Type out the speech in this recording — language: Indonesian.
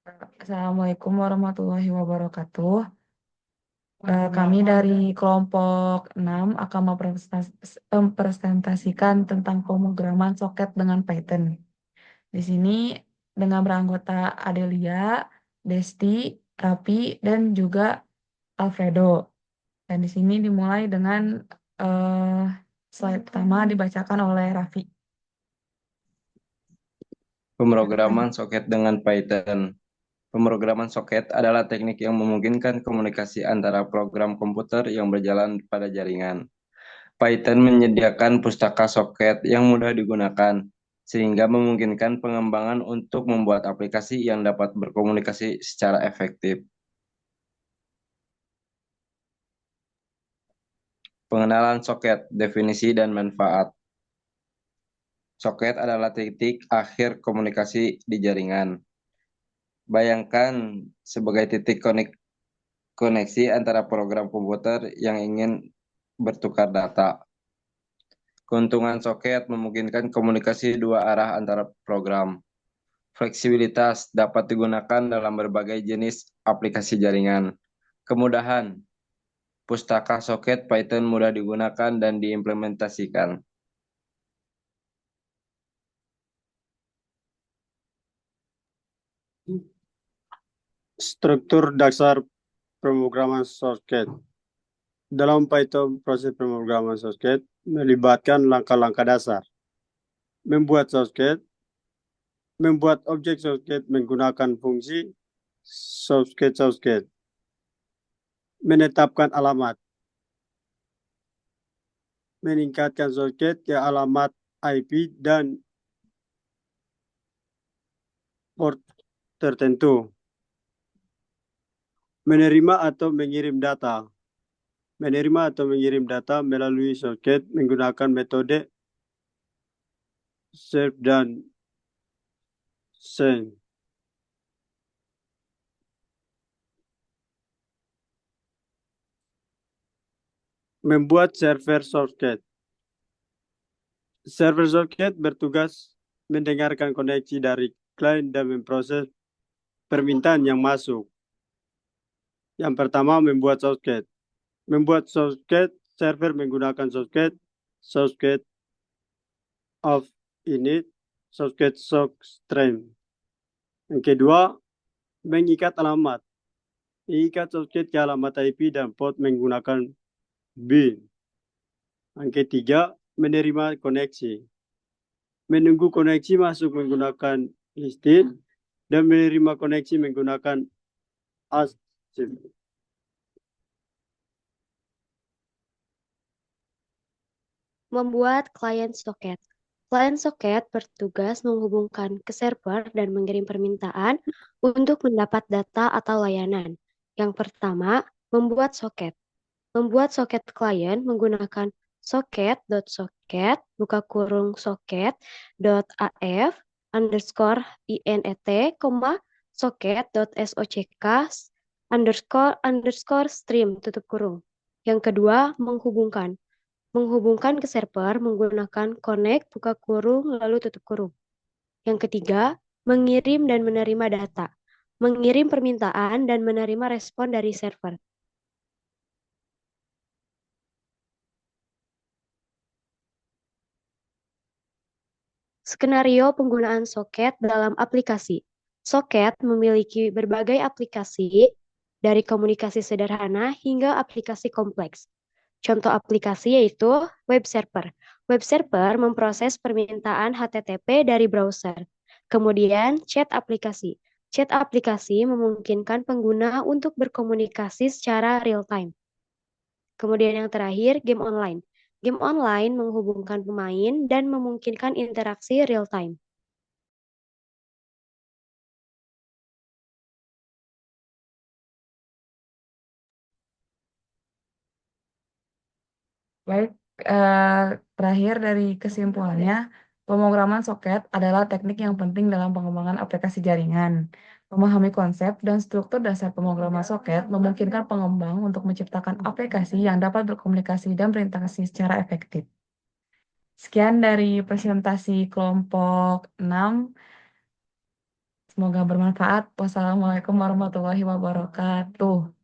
Assalamualaikum warahmatullahi wabarakatuh. Kami dari kelompok 6 akan mempresentasikan tentang pemrograman soket dengan Python. Di sini dengan beranggota Adelia, Desti, Rapi, dan juga Alfredo. Dan di sini dimulai dengan eh, slide pertama dibacakan oleh Raffi. Pemrograman soket dengan Python. Pemrograman soket adalah teknik yang memungkinkan komunikasi antara program komputer yang berjalan pada jaringan. Python menyediakan pustaka soket yang mudah digunakan, sehingga memungkinkan pengembangan untuk membuat aplikasi yang dapat berkomunikasi secara efektif. Pengenalan soket, definisi dan manfaat. Soket adalah titik akhir komunikasi di jaringan. Bayangkan sebagai titik koneksi antara program komputer yang ingin bertukar data. Keuntungan soket memungkinkan komunikasi dua arah antara program. Fleksibilitas dapat digunakan dalam berbagai jenis aplikasi jaringan. Kemudahan, pustaka soket Python mudah digunakan dan diimplementasikan. Struktur dasar pemrograman soket. Dalam Python, proses pemrograman soket melibatkan langkah-langkah dasar. Membuat objek soket menggunakan fungsi soket. Menetapkan alamat. Meningkatkan soket ke alamat IP dan port tertentu. Menerima atau mengirim data. Menerima atau mengirim data melalui soket menggunakan metode serve dan send. Membuat server soket. Server soket bertugas mendengarkan koneksi dari klien dan memproses permintaan yang masuk. Yang pertama, membuat soket. Membuat soket, server menggunakan soket of init, soket sockstream. Yang kedua, mengikat alamat. Mengikat soket ke alamat IP dan port menggunakan bin. Yang ketiga, menerima koneksi. Menunggu koneksi masuk menggunakan listin dan menerima koneksi menggunakan ASCII. Membuat klien soket. Klien soket bertugas menghubungkan ke server dan mengirim permintaan untuk mendapat data atau layanan. Yang pertama, membuat soket. Membuat soket klien menggunakan socket buka kurung socket.af underscore inet, socket.sock underscore stream tutup kurung. Yang kedua, menghubungkan. Menghubungkan ke server menggunakan connect buka kurung lalu tutup kurung. Yang ketiga, mengirim dan menerima data. Mengirim permintaan dan menerima respon dari server. Skenario penggunaan soket dalam aplikasi. Soket memiliki berbagai aplikasi dari komunikasi sederhana hingga aplikasi kompleks. Contoh aplikasi yaitu web server. Web server memproses permintaan HTTP dari browser. Kemudian chat aplikasi. Chat aplikasi memungkinkan pengguna untuk berkomunikasi secara real time. Kemudian yang terakhir, game online. Game online menghubungkan pemain dan memungkinkan interaksi real time. Baik, terakhir dari kesimpulannya, pemrograman soket adalah teknik yang penting dalam pengembangan aplikasi jaringan. Memahami konsep dan struktur dasar pemrograman soket memungkinkan pengembang untuk menciptakan aplikasi yang dapat berkomunikasi dan berinteraksi secara efektif. Sekian dari presentasi kelompok 6. Semoga bermanfaat. Wassalamualaikum warahmatullahi wabarakatuh.